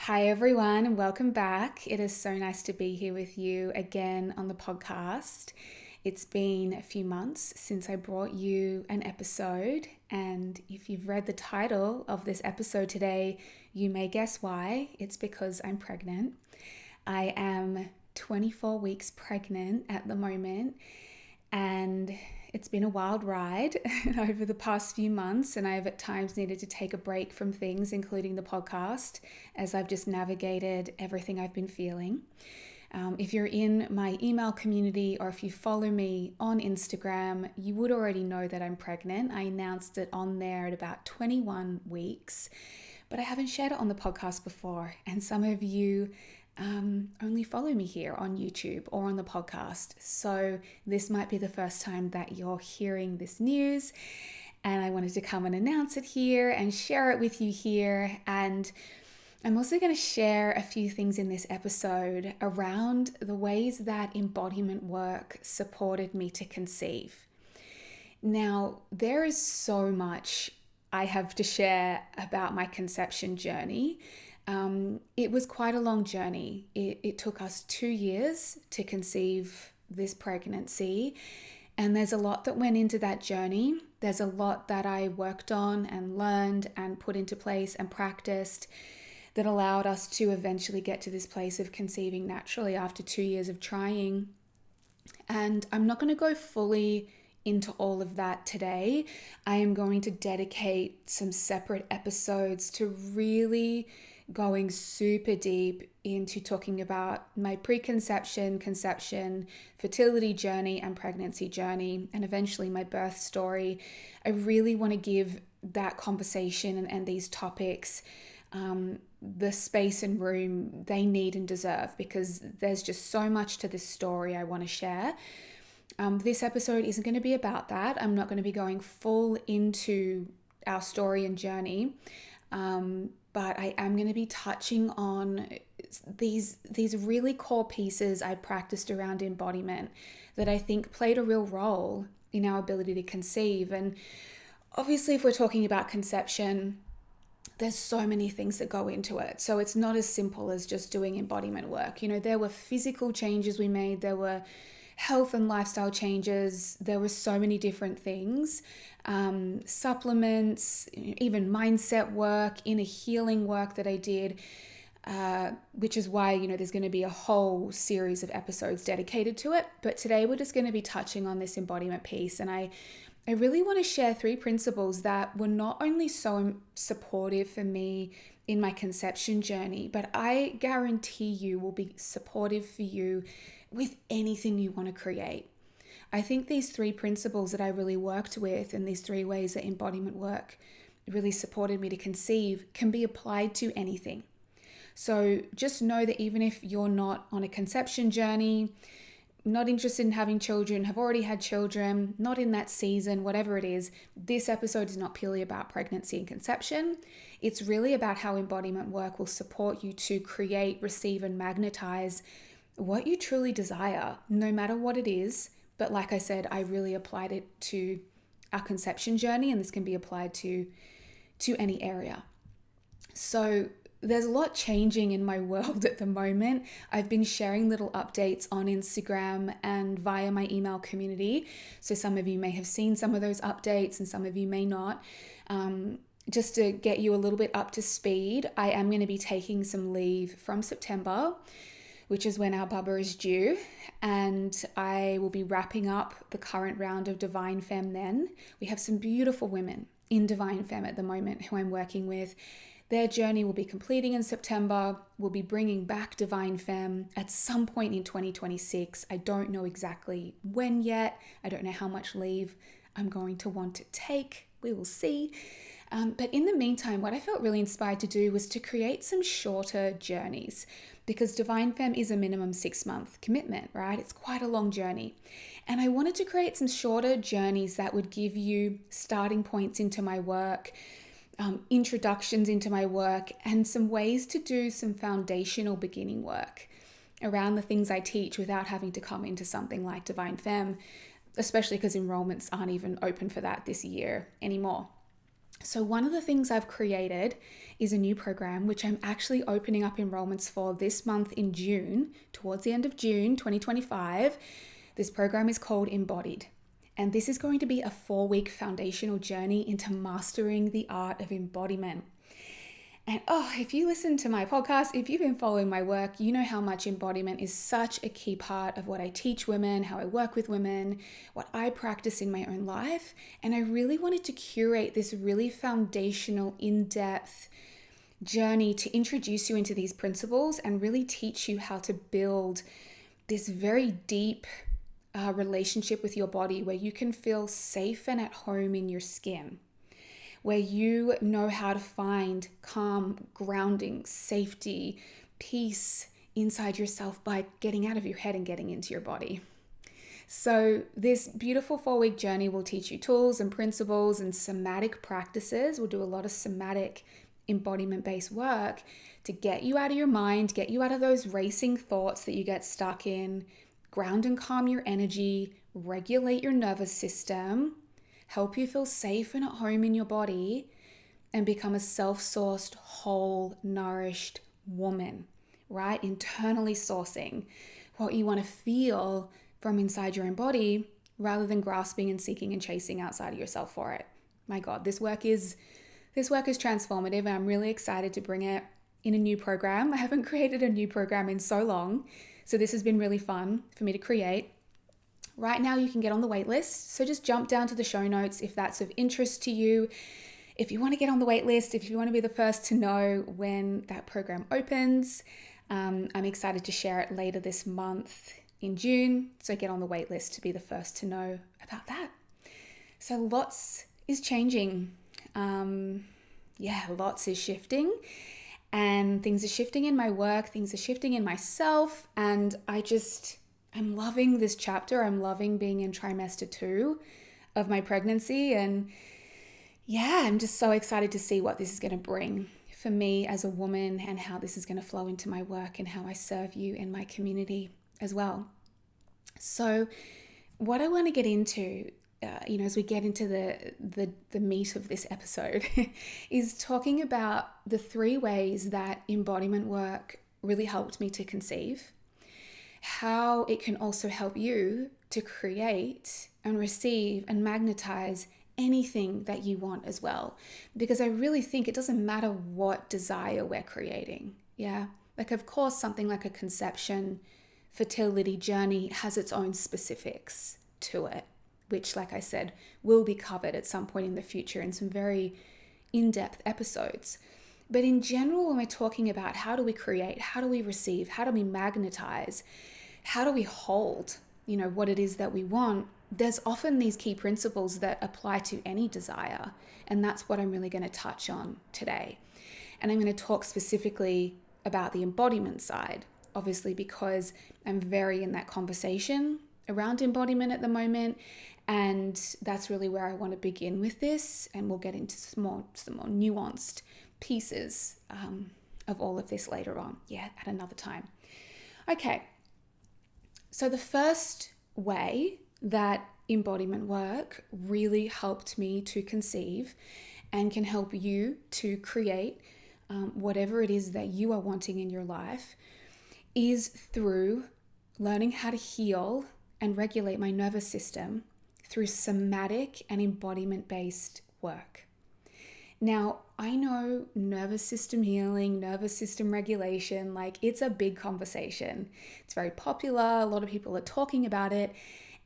Hi, everyone, and welcome back. It is so nice to be here with you again on the podcast. It's been a few months since I brought you an episode, and if you've read the title of this episode today, you may guess why. It's because I'm pregnant. I am 24 weeks pregnant at the moment, and it's been a wild ride over the past few months, and I've at times needed to take a break from things, including the podcast, as I've just navigated everything I've been feeling. If you're in my email community or if you follow me on Instagram, you would already know that I'm pregnant. I announced it on there at about 21 weeks, but I haven't shared it on the podcast before. And some of you only follow me here on YouTube or on the podcast. So this might be the first time that you're hearing this news. And I wanted to come and announce it here and share it with you here. And I'm also going to share a few things in this episode around the ways that embodiment work supported me to conceive. Now, there is so much I have to share about my conception journey. It was quite a long journey. It took us 2 years to conceive this pregnancy, and there's a lot that went into that journey. There's a lot that I worked on and learned and put into place and practiced that allowed us to eventually get to this place of conceiving naturally after 2 years of trying. And I'm not going to go fully into all of that today. I am going to dedicate some separate episodes to really going super deep into talking about my preconception, conception, fertility journey, and pregnancy journey, and eventually my birth story. I really want to give that conversation and these topics the space and room they need and deserve, because there's just so much to this story I want to share. This episode isn't going to be about that. I'm not going to be going full into our story and journey. But I am going to be touching on these really core pieces I practiced around embodiment that I think played a real role in our ability to conceive. And obviously, if we're talking about conception, there's so many things that go into it. So it's not as simple as just doing embodiment work. You know, there were physical changes we made, there were health and lifestyle changes, there were so many different things, supplements, even mindset work, inner healing work that I did, which is why, there's going to be a whole series of episodes dedicated to it. But today we're just going to be touching on this embodiment piece. And I really want to share 3 principles that were not only so supportive for me in my conception journey, but I guarantee you will be supportive for you with anything you want to create. I think these 3 principles that I really worked with, and these 3 ways that embodiment work really supported me to conceive, can be applied to anything. So just know that even if you're not on a conception journey, not interested in having children, have already had children, not in that season, whatever it is, this episode is not purely about pregnancy and conception. It's really about how embodiment work will support you to create, receive, and magnetize what you truly desire, no matter what it is. But like I said, I really applied it to our conception journey, and this can be applied to any area. So there's a lot changing in my world at the moment. I've been sharing little updates on Instagram and via my email community. So some of you may have seen some of those updates and some of you may not. Just to get you a little bit up to speed, I am going to be taking some leave from September, which is when our bubba is due. And I will be wrapping up the current round of Divine Femme then. We have some beautiful women in Divine Femme at the moment who I'm working with. Their journey will be completing in September. We'll be bringing back Divine Femme at some point in 2026. I don't know exactly when yet. I don't know how much leave I'm going to want to take. We will see. But in the meantime, what I felt really inspired to do was to create some shorter journeys, because Divine Femme is a minimum 6-month commitment, right? It's quite a long journey. And I wanted to create some shorter journeys that would give you starting points into my work, introductions into my work, and some ways to do some foundational beginning work around the things I teach without having to come into something like Divine Femme, especially because enrollments aren't even open for that this year anymore. So one of the things I've created is a new program, which I'm actually opening up enrollments for this month in June, towards the end of June 2025. This program is called Embodied. And this is going to be a 4-week foundational journey into mastering the art of embodiment. And if you listen to my podcast, if you've been following my work, you know how much embodiment is such a key part of what I teach women, how I work with women, what I practice in my own life. And I really wanted to curate this really foundational, in-depth journey to introduce you into these principles and really teach you how to build this very deep relationship with your body where you can feel safe and at home in your skin, where you know how to find calm, grounding, safety, peace inside yourself by getting out of your head and getting into your body. So this beautiful 4-week journey will teach you tools and principles and somatic practices. We'll do a lot of somatic embodiment-based work to get you out of your mind, get you out of those racing thoughts that you get stuck in, ground and calm your energy, regulate your nervous system, help you feel safe and at home in your body, and become a self-sourced, whole, nourished woman, right? Internally sourcing what you want to feel from inside your own body rather than grasping and seeking and chasing outside of yourself for it. My God, this work is transformative, and I'm really excited to bring it in a new program. I haven't created a new program in so long, so this has been really fun for me to create. Right now you can get on the wait list, so just jump down to the show notes if that's of interest to you. If you want to get on the wait list, if you want to be the first to know when that program opens, I'm excited to share it later this month in June, so get on the wait list to be the first to know about that. So lots is changing. Lots is shifting, and things are shifting in my work, things are shifting in myself, and I'm loving this chapter. I'm loving being in trimester 2 of my pregnancy, and I'm just so excited to see what this is going to bring for me as a woman and how this is going to flow into my work and how I serve you in my community as well. So what I want to get into as we get into the meat of this episode is talking about the 3 ways that embodiment work really helped me to conceive, how it can also help you to create and receive and magnetize anything that you want as well. Because I really think it doesn't matter what desire we're creating. Yeah. Like, of course, something like a conception, fertility journey has its own specifics to it, which, like I said, will be covered at some point in the future in some very in-depth episodes. But in general, when we're talking about how do we create, how do we receive, how do we magnetize, how do we hold, what it is that we want, there's often these key principles that apply to any desire. And that's what I'm really going to touch on today. And I'm going to talk specifically about the embodiment side, obviously, because I'm very in that conversation around embodiment at the moment. And that's really where I want to begin with this. And we'll get into some more nuanced pieces of all of this later on. At another time. Okay. So the first way that embodiment work really helped me to conceive and can help you to create whatever it is that you are wanting in your life is through learning how to heal and regulate my nervous system through somatic and embodiment-based work. Now, I know nervous system healing, nervous system regulation, it's a big conversation. It's very popular. A lot of people are talking about it,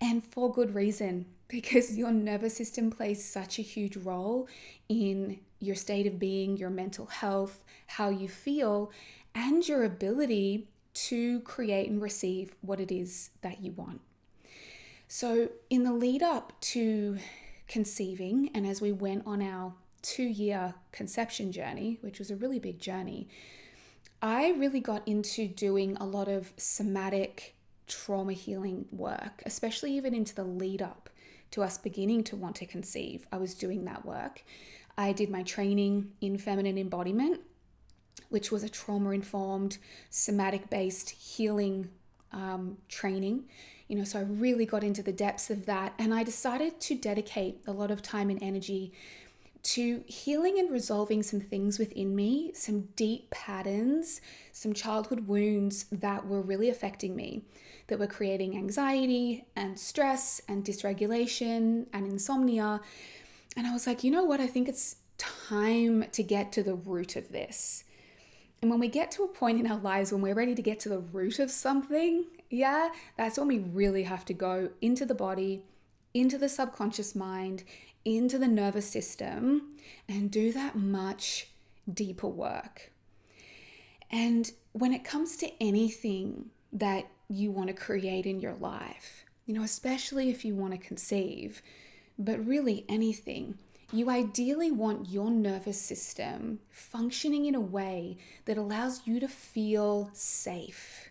and for good reason, because your nervous system plays such a huge role in your state of being, your mental health, how you feel, and your ability to create and receive what it is that you want. So in the lead up to conceiving, and as we went on our 2-year conception journey, which was a really big journey, I really got into doing a lot of somatic trauma healing work, especially even into the lead up to us beginning to want to conceive. I was doing that work. I did my training in feminine embodiment, which was a trauma-informed, somatic-based healing training. So I really got into the depths of that, and I decided to dedicate a lot of time and energy to healing and resolving some things within me, some deep patterns, some childhood wounds that were really affecting me, that were creating anxiety and stress and dysregulation and insomnia. And I was like, you know what? I think it's time to get to the root of this. And when we get to a point in our lives when we're ready to get to the root of something, that's when we really have to go into the body, into the subconscious mind, into the nervous system, and do that much deeper work. And when it comes to anything that you want to create in your life, especially if you want to conceive, but really anything, you ideally want your nervous system functioning in a way that allows you to feel safe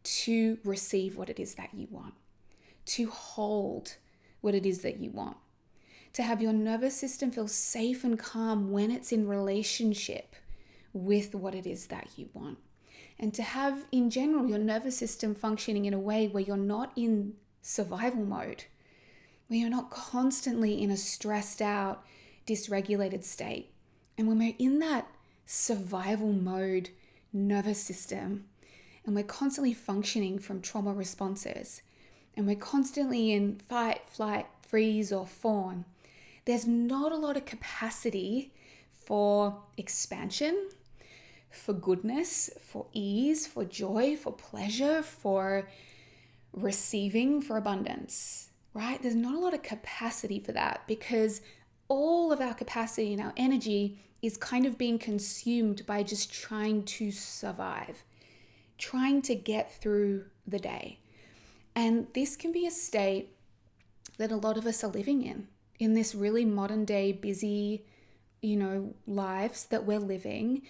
to receive what it is that you want, to hold what it is that you want, to have your nervous system feel safe and calm when it's in relationship with what it is that you want. And to have, in general, your nervous system functioning in a way where you're not in survival mode, where you're not constantly in a stressed out, dysregulated state. And when we're in that survival mode nervous system, and we're constantly functioning from trauma responses, and we're constantly in fight, flight, freeze, or fawn, there's not a lot of capacity for expansion, for goodness, for ease, for joy, for pleasure, for receiving, for abundance, right? There's not a lot of capacity for that because all of our capacity and our energy is kind of being consumed by just trying to survive, trying to get through the day. And this can be a state that a lot of us are living in this really modern day busy, lives that we're living,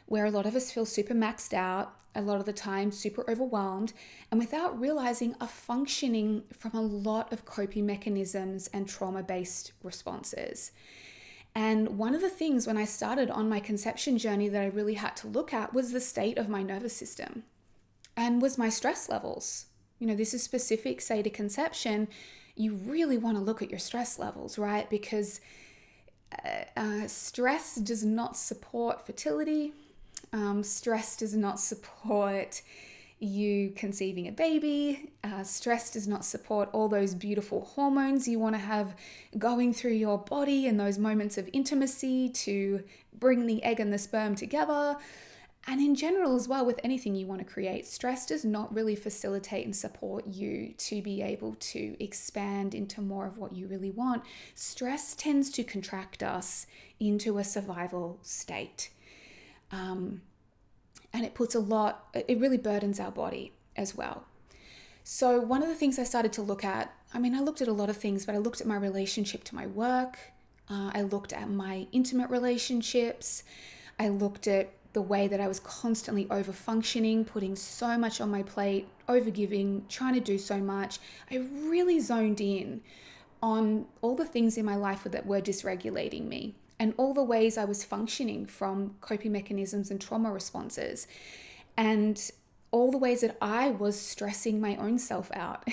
where a lot of us feel super maxed out, a lot of the time super overwhelmed, and without realizing are functioning from a lot of coping mechanisms and trauma-based responses. And one of the things when I started on my conception journey that I really had to look at was the state of my nervous system and was my stress levels. This is specific, say, to conception. You really want to look at your stress levels, right? Because stress does not support fertility. Stress does not support you conceiving a baby. Stress does not support all those beautiful hormones you want to have going through your body and those moments of intimacy to bring the egg and the sperm together. And in general as well, with anything you want to create, stress does not really facilitate and support you to be able to expand into more of what you really want. Stress tends to contract us into a survival state. And it really burdens our body as well. So one of the things I started to look at, I looked at a lot of things, but I looked at my relationship to my work. I looked at my intimate relationships. I looked at the way that I was constantly over-functioning, putting so much on my plate, over-giving, trying to do so much. I really zoned in on all the things in my life that were dysregulating me and all the ways I was functioning from coping mechanisms and trauma responses, and all the ways that I was stressing my own self out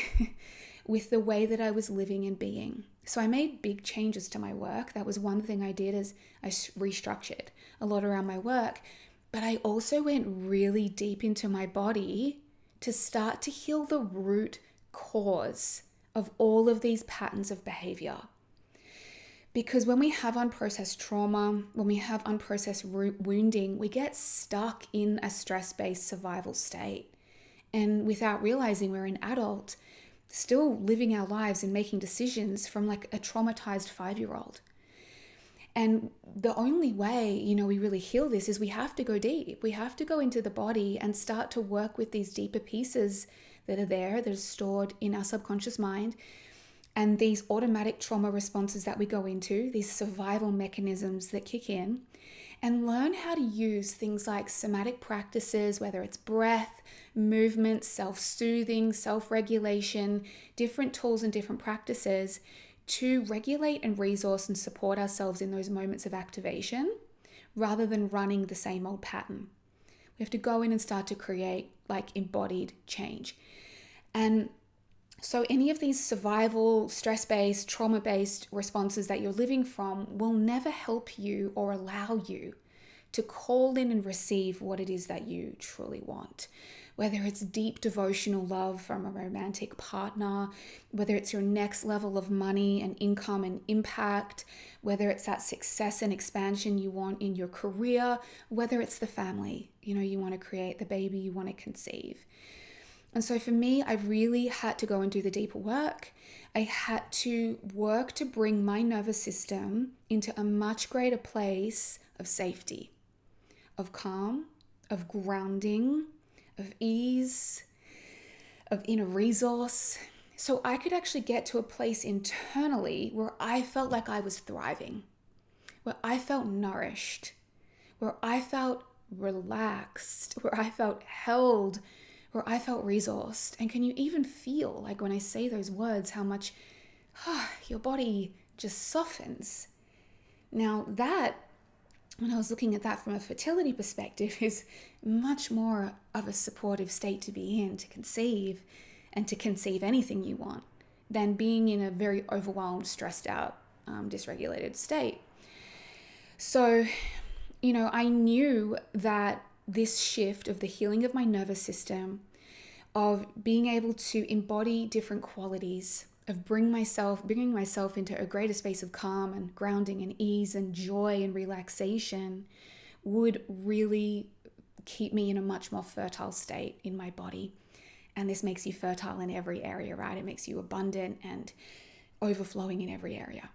with the way that I was living and being. So I made big changes to my work. That was one thing I did, is I restructured a lot around my work. But I also went really deep into my body to start to heal the root cause of all of these patterns of behavior. Because when we have unprocessed trauma, when we have unprocessed wounding, we get stuck in a stress-based survival state. And without realizing we're an adult, still living our lives and making decisions from like a traumatized 5-year-old. And the only way, we really heal this is we have to go deep. We have to go into the body and start to work with these deeper pieces that are there, that are stored in our subconscious mind. And these automatic trauma responses that we go into, these survival mechanisms that kick in, and learn how to use things like somatic practices, whether it's breath, movement, self-soothing, self-regulation, different tools and different practices to regulate and resource and support ourselves in those moments of activation rather than running the same old pattern. We have to go in and start to create like embodied change. And So any of these survival, stress-based, trauma-based responses that you're living from will never help you or allow you to call in and receive what it is that you truly want. Whether it's deep devotional love from a romantic partner, whether it's your next level of money and income and impact, whether it's that success and expansion you want in your career, whether it's the family, you want to create, the baby you want to conceive. And so for me, I really had to go and do the deeper work. I had to work to bring my nervous system into a much greater place of safety, of calm, of grounding, of ease, of inner resource. So I could actually get to a place internally where I felt like I was thriving, where I felt nourished, where I felt relaxed, where I felt held, where I felt resourced. And can you even feel, like when I say those words, how much your body just softens? Now that, when I was looking at that from a fertility perspective, is much more of a supportive state to be in, to conceive, and to conceive anything you want, than being in a very overwhelmed, stressed out, dysregulated state. So, I knew that this shift of the healing of my nervous system, of being able to embody different qualities, of bringing myself into a greater space of calm and grounding and ease and joy and relaxation, would really keep me in a much more fertile state in my body. And this makes you fertile in every area, right? It makes you abundant and overflowing in every area.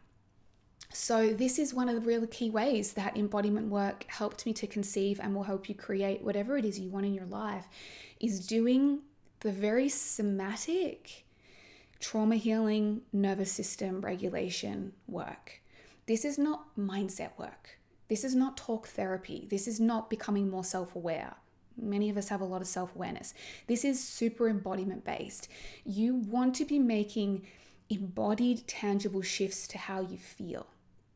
So this is one of the really key ways that embodiment work helped me to conceive and will help you create whatever it is you want in your life, is doing the very somatic trauma healing nervous system regulation work. This is not mindset work. This is not talk therapy. This is not becoming more self-aware. Many of us have a lot of self-awareness. This is super embodiment based. You want to be making embodied, tangible shifts to how you feel,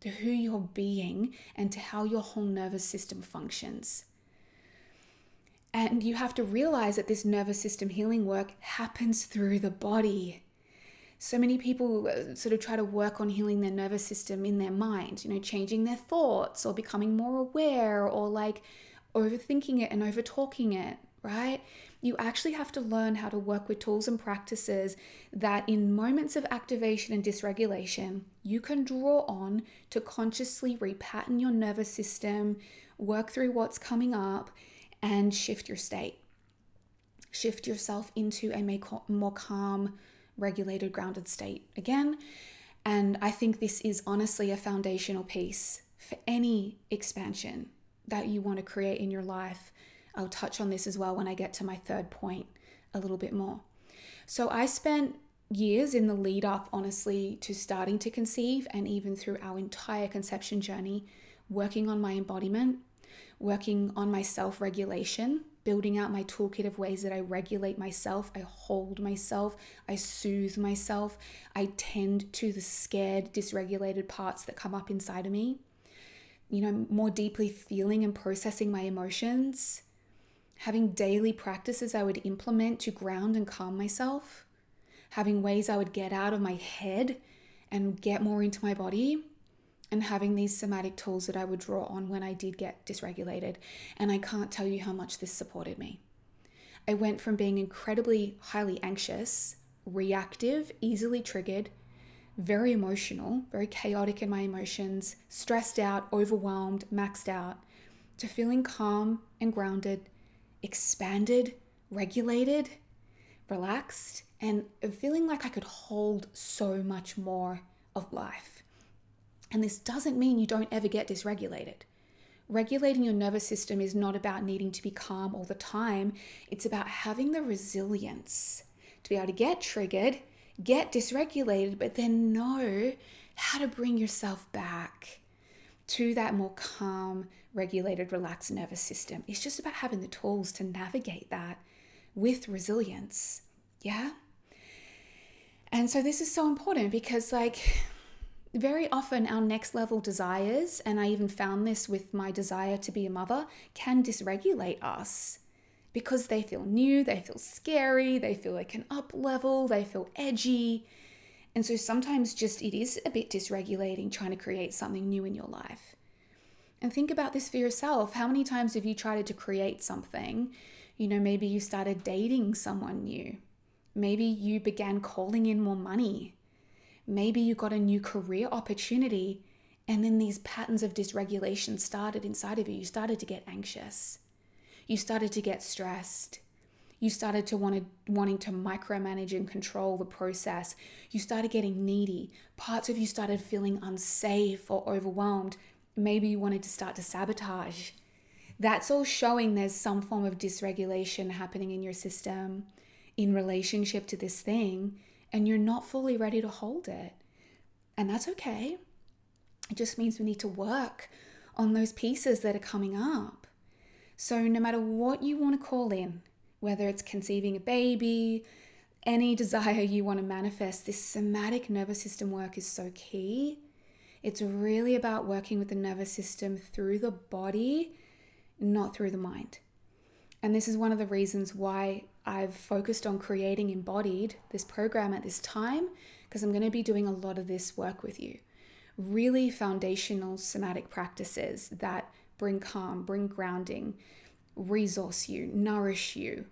to who you're being, and to how your whole nervous system functions. And you have to realize that this nervous system healing work happens through the body. So many people sort of try to work on healing their nervous system in their mind, changing their thoughts or becoming more aware, or like overthinking it and over-talking it, right? You actually have to learn how to work with tools and practices that in moments of activation and dysregulation, you can draw on to consciously repattern your nervous system, work through what's coming up, and shift your state. Shift yourself into a more calm, regulated, grounded state again. And I think this is honestly a foundational piece for any expansion that you want to create in your life. I'll touch on this as well when I get to my third point a little bit more. So I spent years in the lead up, honestly, to starting to conceive, and even through our entire conception journey, working on my embodiment, working on my self-regulation, building out my toolkit of ways that I regulate myself, I hold myself, I soothe myself, I tend to the scared, dysregulated parts that come up inside of me, more deeply feeling and processing my emotions, having daily practices I would implement to ground and calm myself, having ways I would get out of my head and get more into my body, and having these somatic tools that I would draw on when I did get dysregulated. And I can't tell you how much this supported me. I went from being incredibly highly anxious, reactive, easily triggered, very emotional, very chaotic in my emotions, stressed out, overwhelmed, maxed out, to feeling calm and grounded, expanded, regulated, relaxed, and feeling like I could hold so much more of life. And this doesn't mean you don't ever get dysregulated. Regulating your nervous system is not about needing to be calm all the time. It's about having the resilience to be able to get triggered, get dysregulated, but then know how to bring yourself back to that more calm, regulated, relaxed nervous system. It's just about having the tools to navigate that with resilience. Yeah? And so this is so important because very often our next level desires, and I even found this with my desire to be a mother, can dysregulate us. because they feel new, they feel scary, they feel like an up level, they feel edgy. And so sometimes just it is a bit dysregulating trying to create something new in your life. And think about this for yourself. How many times have you tried to create something? Maybe you started dating someone new. Maybe you began calling in more money. Maybe you got a new career opportunity, and then these patterns of dysregulation started inside of you. You started to get anxious. You started to get stressed. You started to wanting to micromanage and control the process. You started getting needy. Parts of you started feeling unsafe or overwhelmed. Maybe you wanted to start to sabotage. That's all showing there's some form of dysregulation happening in your system in relationship to this thing, and you're not fully ready to hold it. And that's okay. It just means we need to work on those pieces that are coming up. So no matter what you want to call in, whether it's conceiving a baby, any desire you want to manifest, this somatic nervous system work is so key. It's really about working with the nervous system through the body, not through the mind. And this is one of the reasons why I've focused on creating Embodied, this program at this time, because I'm going to be doing a lot of this work with you. Really foundational somatic practices that bring calm, bring grounding, resource you, nourish you,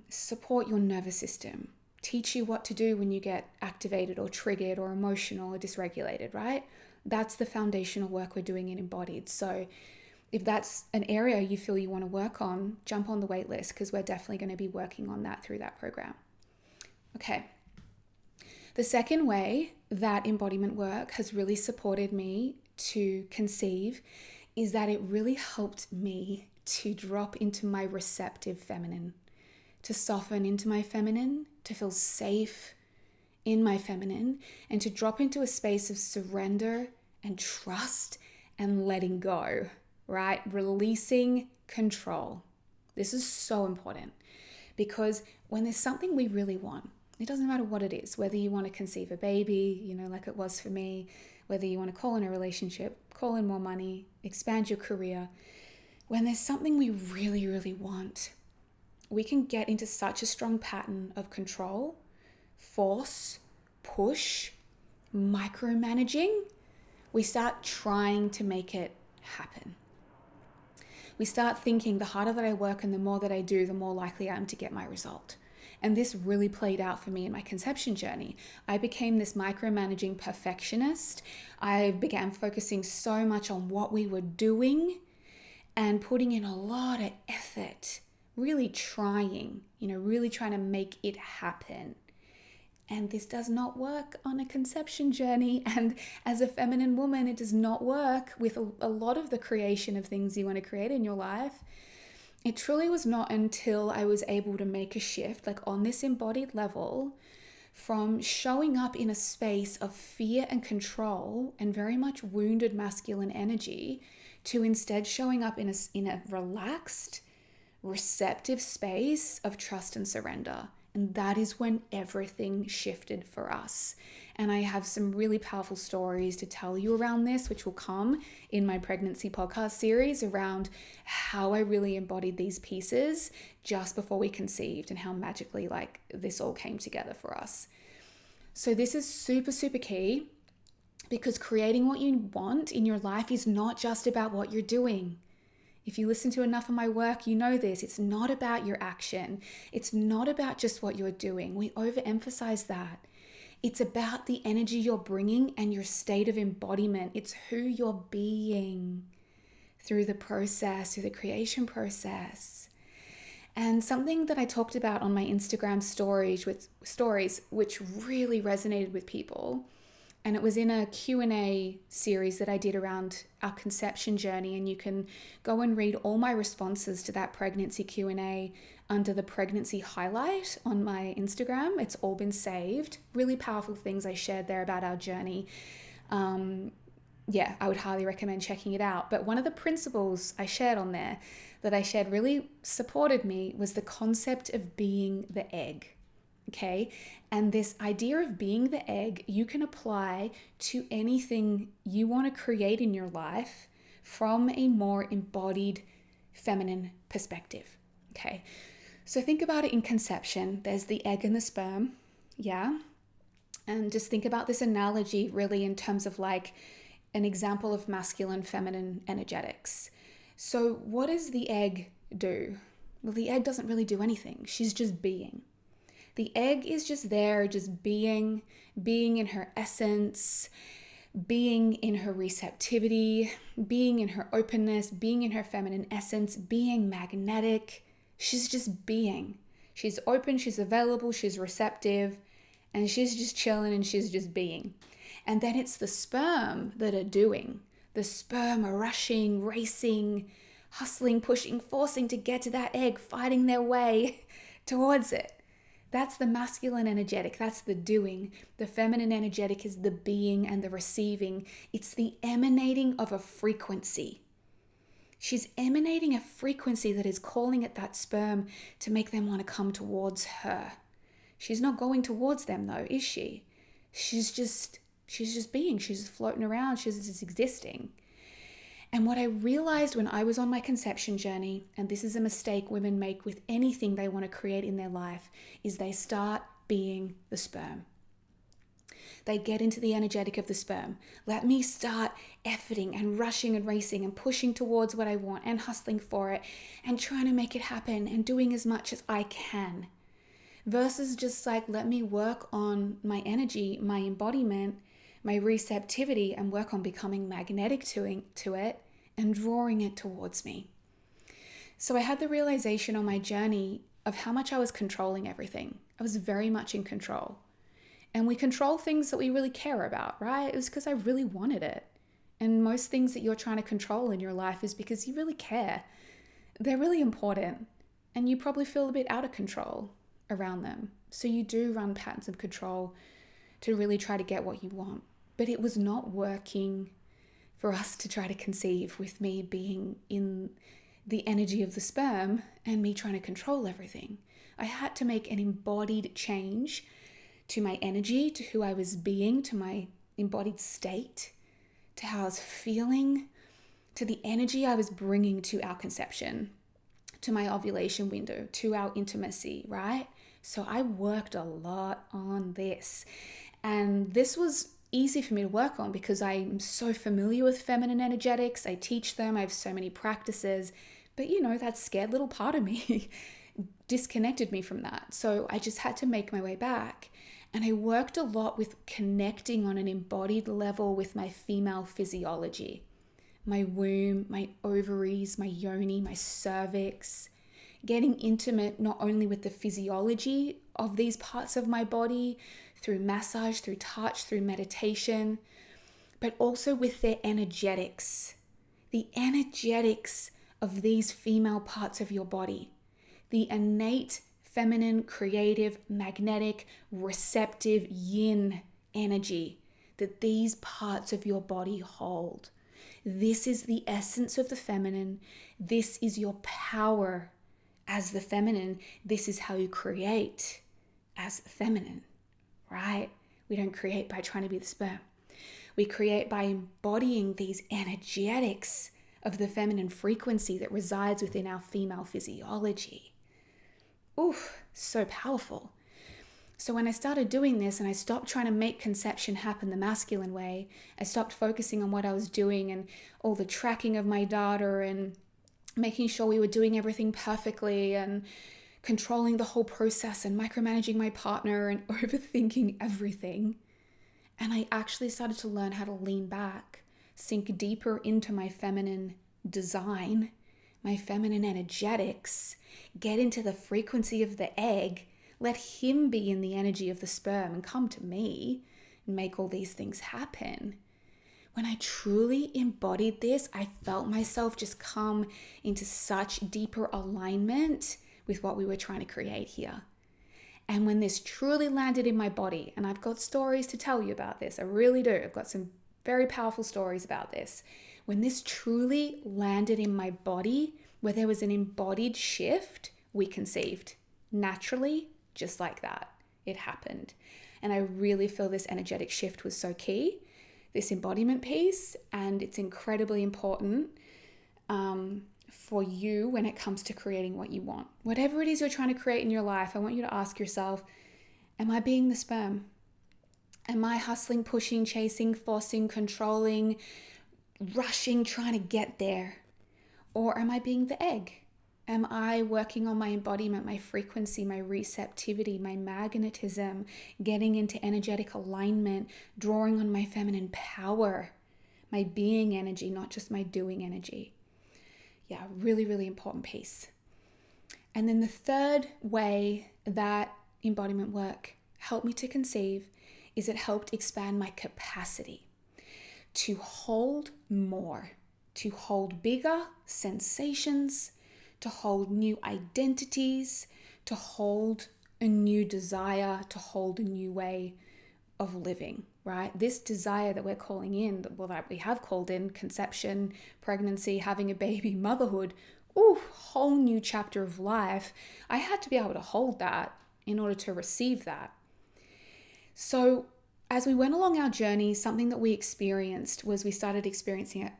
support your nervous system, teach you what to do when you get activated or triggered or emotional or dysregulated, right? That's the foundational work we're doing in Embodied. So if that's an area you feel you want to work on, jump on the wait list, because we're definitely going to be working on that through that program. Okay. The second way that embodiment work has really supported me to conceive is that it really helped me to drop into my receptive feminine, to soften into my feminine, to feel safe in my feminine, and to drop into a space of surrender and trust and letting go, right? Releasing control. This is so important, because when there's something we really want, it doesn't matter what it is, whether you want to conceive a baby, like it was for me, whether you want to call in a relationship, call in more money, expand your career. When there's something we really, really want, we can get into such a strong pattern of control, force, push, micromanaging. We start trying to make it happen. We start thinking the harder that I work and the more that I do, the more likely I am to get my result. And this really played out for me in my conception journey. I became this micromanaging perfectionist. I began focusing so much on what we were doing and putting in a lot of effort, really trying to make it happen. And this does not work on a conception journey. And as a feminine woman, it does not work with a lot of the creation of things you want to create in your life. It truly was not until I was able to make a shift, like on this embodied level, from showing up in a space of fear and control and very much wounded masculine energy, to instead showing up in a relaxed, receptive space of trust and surrender. And that is when everything shifted for us. And I have some really powerful stories to tell you around this, which will come in my pregnancy podcast series around how I really embodied these pieces just before we conceived and how magically this all came together for us. So this is super, super key, because creating what you want in your life is not just about what you're doing. If you listen to enough of my work, you know this. It's not about your action. It's not about just what you're doing. We overemphasize that. It's about the energy you're bringing and your state of embodiment. It's who you're being through the process, through the creation process. And something that I talked about on my Instagram stories, which really resonated with people, and it was in a Q&A series that I did around our conception journey, and you can go and read all my responses to that pregnancy Q&A under the pregnancy highlight on my Instagram. It's all been saved. Really powerful things I shared there about our journey. I would highly recommend checking it out. But one of the principles I shared on there that I shared really supported me was the concept of being the egg. Okay. And this idea of being the egg, you can apply to anything you want to create in your life from a more embodied feminine perspective. Okay, so think about it in conception. There's the egg and the sperm, yeah? And just think about this analogy really in terms of like an example of masculine, feminine energetics. So what does the egg do? Well, the egg doesn't really do anything. She's just being. The egg is just there, just being in her essence, being in her receptivity, being in her openness, being in her feminine essence, being magnetic. She's just being. She's open, she's available, she's receptive, and she's just chilling and she's just being. And then it's the sperm that are doing. The sperm are rushing, racing, hustling, pushing, forcing to get to that egg, fighting their way towards it. That's the masculine energetic. That's the doing. The feminine energetic is the being and the receiving. It's the emanating of a frequency. She's emanating a frequency that is calling at that sperm to make them want to come towards her. She's not going towards them though, is she? She's just being. She's just floating around. She's just existing. And what I realized when I was on my conception journey, and this is a mistake women make with anything they want to create in their life, is they start being the sperm. They get into the energetic of the sperm. Let me start efforting and rushing and racing and pushing towards what I want and hustling for it and trying to make it happen and doing as much as I can. Versus just like, let me work on my energy, my embodiment, my receptivity, and work on becoming magnetic to it and drawing it towards me. So I had the realization on my journey of how much I was controlling everything. I was very much in control. And we control things that we really care about, right? It was because I really wanted it. And most things that you're trying to control in your life is because you really care. They're really important. And you probably feel a bit out of control around them. So you do run patterns of control to really try to get what you want. But it was not working for us to try to conceive with me being in the energy of the sperm and me trying to control everything. I had to make an embodied change to my energy, to who I was being, to my embodied state, to how I was feeling, to the energy I was bringing to our conception, to my ovulation window, to our intimacy, right? So I worked a lot on this. And this was easy for me to work on because I'm so familiar with feminine energetics. I teach them. I have so many practices. But that scared little part of me disconnected me from that. So I just had to make my way back. And I worked a lot with connecting on an embodied level with my female physiology. My womb, my ovaries, my yoni, my cervix. Getting intimate not only with the physiology of these parts of my body, through massage, through touch, through meditation, but also with their energetics. The energetics of these female parts of your body. The innate, feminine, creative, magnetic, receptive yin energy that these parts of your body hold. This is the essence of the feminine. This is your power as the feminine. This is how you create as feminine, right? We don't create by trying to be the sperm. We create by embodying these energetics of the feminine frequency that resides within our female physiology. Oof, so powerful. So when I started doing this and I stopped trying to make conception happen the masculine way, I stopped focusing on what I was doing and all the tracking of my data and making sure we were doing everything perfectly and controlling the whole process and micromanaging my partner and overthinking everything. And I actually started to learn how to lean back, sink deeper into my feminine design, my feminine energetics, get into the frequency of the egg, let him be in the energy of the sperm and come to me and make all these things happen. When I truly embodied this, I felt myself just come into such deeper alignment with what we were trying to create here. And when this truly landed in my body, and I've got stories to tell you about this, I really do. I've got some very powerful stories about this. When this truly landed in my body, where there was an embodied shift, we conceived naturally, just like that. It happened. And I really feel this energetic shift was so key, this embodiment piece, and it's incredibly important for you when it comes to creating what you want. Whatever it is you're trying to create in your life, I want you to ask yourself, am I being the sperm? Am I hustling, pushing, chasing, forcing, controlling, rushing, trying to get there? Or am I being the egg? Am I working on my embodiment, my frequency, my receptivity, my magnetism, getting into energetic alignment, drawing on my feminine power, my being energy, not just my doing energy? Yeah, really, really important piece. And then the third way that embodiment work helped me to conceive is it helped expand my capacity to hold more, to hold bigger sensations, to hold new identities, to hold a new desire, to hold a new way of living, right? This desire that we're calling in, well, that we have called in, conception, pregnancy, having a baby, motherhood, whole new chapter of life. I had to be able to hold that in order to receive that. So as we went along our journey, something that we experienced was we started experiencing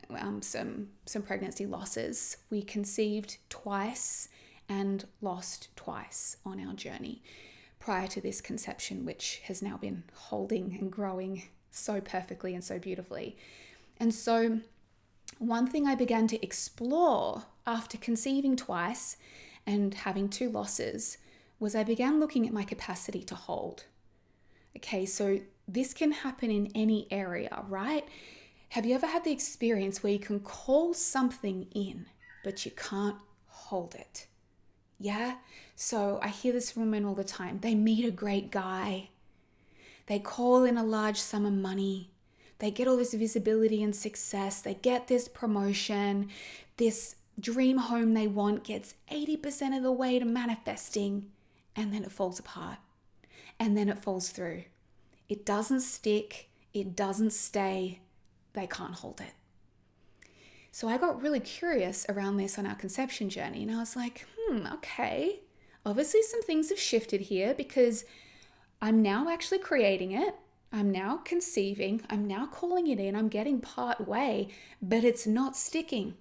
some pregnancy losses. We conceived twice and lost twice on our journey prior to this conception, which has now been holding and growing so perfectly and so beautifully. And so one thing I began to explore after conceiving twice and having two losses was I began looking at my capacity to hold. Okay, so this can happen in any area, right? Have you ever had the experience where you can call something in, but you can't hold it? Yeah? So I hear this from women all the time. They meet a great guy. They call in a large sum of money. They get all this visibility and success. They get this promotion. This dream home they want gets 80% of the way to manifesting, and then it falls apart. And then it falls through. It doesn't stick. It doesn't stay. They can't hold it. So I got really curious around this on our conception journey. And I was like, okay. Obviously some things have shifted here because I'm now actually creating it. I'm now conceiving. I'm now calling it in. I'm getting part way, but it's not sticking.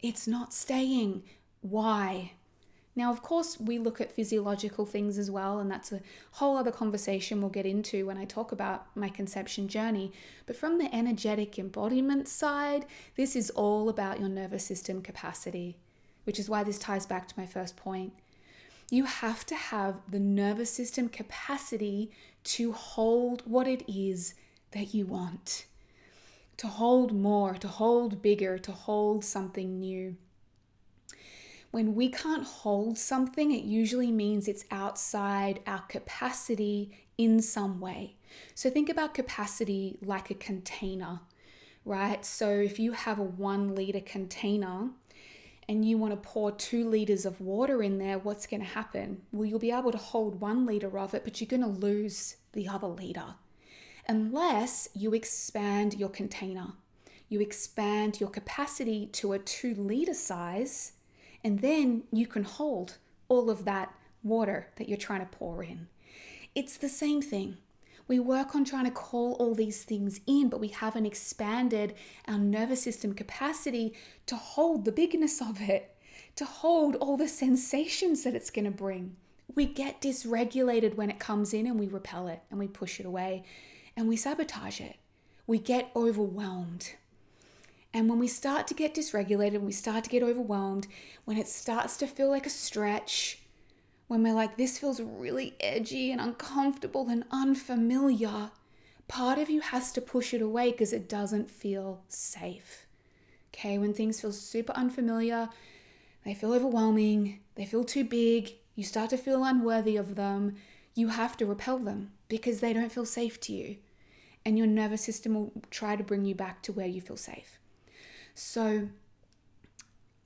It's not staying. Why? Now, of course, we look at physiological things as well, and that's a whole other conversation we'll get into when I talk about my conception journey. But from the energetic embodiment side, this is all about your nervous system capacity, which is why this ties back to my first point. You have to have the nervous system capacity to hold what it is that you want, to hold more, to hold bigger, to hold something new. When we can't hold something, it usually means it's outside our capacity in some way. So think about capacity like a container, right? So if you have a 1 liter container and you want to pour 2 liters of water in there, what's going to happen? Well, you'll be able to hold 1 liter of it, but you're going to lose the other liter unless you expand your container. You expand your capacity to a 2 liter size, and then you can hold all of that water that you're trying to pour in. It's the same thing. We work on trying to call all these things in, but we haven't expanded our nervous system capacity to hold the bigness of it, to hold all the sensations that it's going to bring. We get dysregulated when it comes in and we repel it and we push it away and we sabotage it. We get overwhelmed. And when we start to get dysregulated, when we start to get overwhelmed, when it starts to feel like a stretch, when we're like, this feels really edgy and uncomfortable and unfamiliar, part of you has to push it away because it doesn't feel safe. Okay, when things feel super unfamiliar, they feel overwhelming, they feel too big, you start to feel unworthy of them, you have to repel them because they don't feel safe to you. And your nervous system will try to bring you back to where you feel safe. So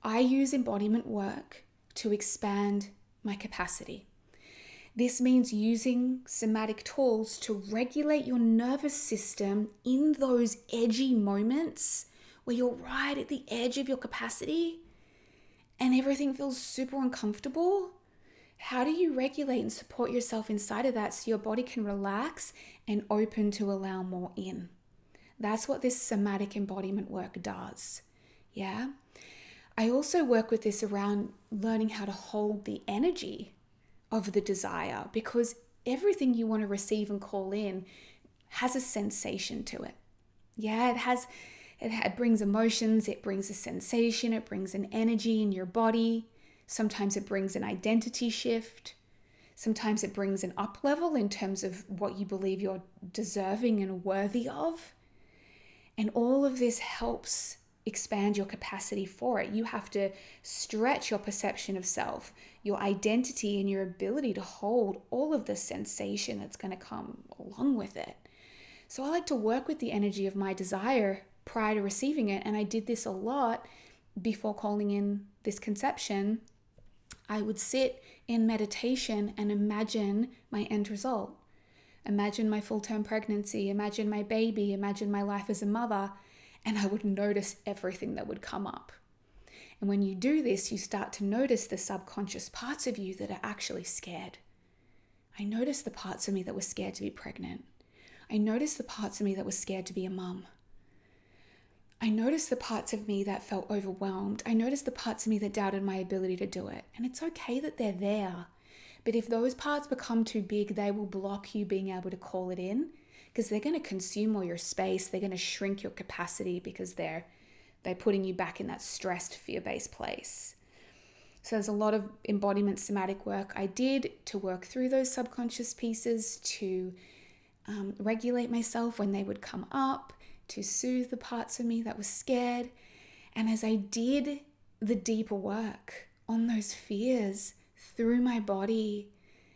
I use embodiment work to expand my capacity. This means using somatic tools to regulate your nervous system in those edgy moments where you're right at the edge of your capacity and everything feels super uncomfortable. How do you regulate and support yourself inside of that so your body can relax and open to allow more in? That's what this somatic embodiment work does. Yeah. I also work with this around learning how to hold the energy of the desire, because everything you want to receive and call in has a sensation to it. Yeah, it brings emotions, it brings a sensation, it brings an energy in your body. Sometimes it brings an identity shift. Sometimes it brings an up level in terms of what you believe you're deserving and worthy of. And all of this helps expand your capacity for it. You have to stretch your perception of self, your identity, and your ability to hold all of the sensation that's going to come along with it. So I like to work with the energy of my desire prior to receiving it. And I did this a lot before calling in this conception. I would sit in meditation and imagine my end result. Imagine my full-term pregnancy, imagine my baby, imagine my life as a mother, and I would notice everything that would come up. And when you do this, you start to notice the subconscious parts of you that are actually scared. I noticed the parts of me that were scared to be pregnant. I noticed the parts of me that were scared to be a mum. I noticed the parts of me that felt overwhelmed. I noticed the parts of me that doubted my ability to do it. And it's okay that they're there. But if those parts become too big, they will block you being able to call it in, because they're going to consume all your space. They're going to shrink your capacity because they're putting you back in that stressed, fear-based place. So there's a lot of embodiment somatic work I did to work through those subconscious pieces, to regulate myself when they would come up, to soothe the parts of me that were scared. And as I did the deeper work on those fears through my body,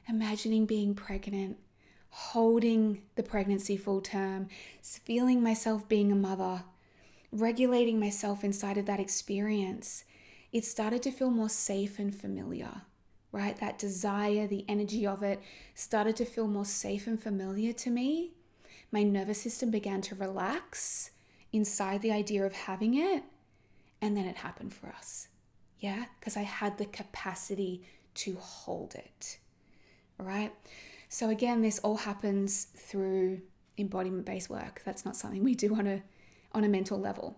imagining being pregnant, holding the pregnancy full term, feeling myself being a mother, regulating myself inside of that experience, it started to feel more safe and familiar, right? That desire, the energy of it started to feel more safe and familiar to me. My nervous system began to relax inside the idea of having it. And then it happened for us. Yeah, because I had the capacity to hold it. All right. So again, this all happens through embodiment-based work. That's not something we do on a mental level.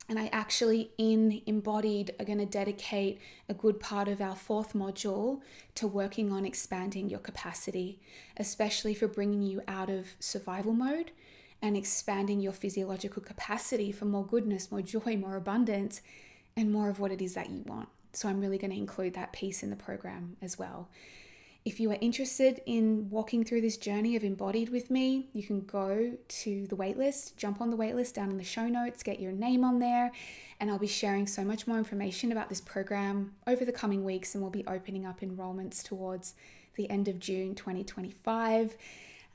And I actually, in Embodied, are going to dedicate a good part of our 4th module to working on expanding your capacity, especially for bringing you out of survival mode and expanding your physiological capacity for more goodness, more joy, more abundance, and more of what it is that you want. So I'm really going to include that piece in the program as well. If you are interested in walking through this journey of Embodied with me, you can go to the waitlist, jump on the waitlist down in the show notes, get your name on there, and I'll be sharing so much more information about this program over the coming weeks, and we'll be opening up enrollments towards the end of June 2025.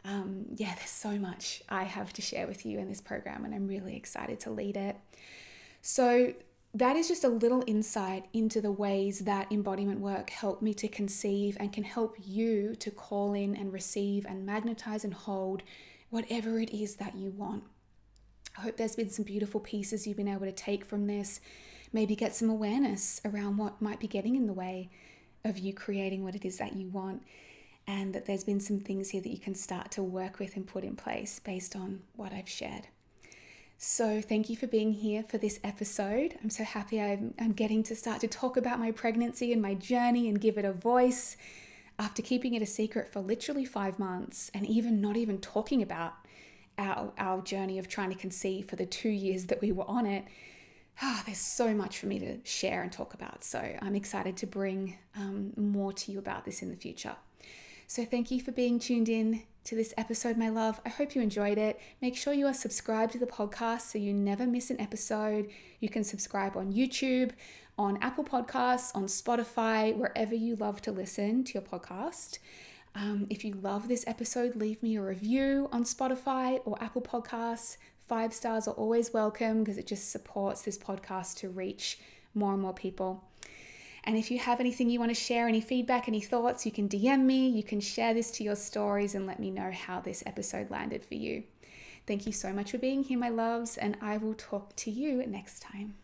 There's so much I have to share with you in this program, and I'm really excited to lead it. So that is just a little insight into the ways that embodiment work helped me to conceive and can help you to call in and receive and magnetize and hold whatever it is that you want. I hope there's been some beautiful pieces you've been able to take from this, maybe get some awareness around what might be getting in the way of you creating what it is that you want, and that there's been some things here that you can start to work with and put in place based on what I've shared. So thank you for being here for this episode. I'm so happy I'm getting to start to talk about my pregnancy and my journey and give it a voice after keeping it a secret for literally 5 months, and even not even talking about our journey of trying to conceive for the 2 years that we were on it. There's so much for me to share and talk about. So I'm excited to bring more to you about this in the future. So thank you for being tuned in to this episode, my love. I hope you enjoyed it. Make sure you are subscribed to the podcast so you never miss an episode. You can subscribe on YouTube, on Apple Podcasts, on Spotify, wherever you love to listen to your podcast. If you love this episode, leave me a review on Spotify or Apple Podcasts. 5 stars are always welcome because it just supports this podcast to reach more and more people. And if you have anything you want to share, any feedback, any thoughts, you can DM me, you can share this to your stories and let me know how this episode landed for you. Thank you so much for being here, my loves, and I will talk to you next time.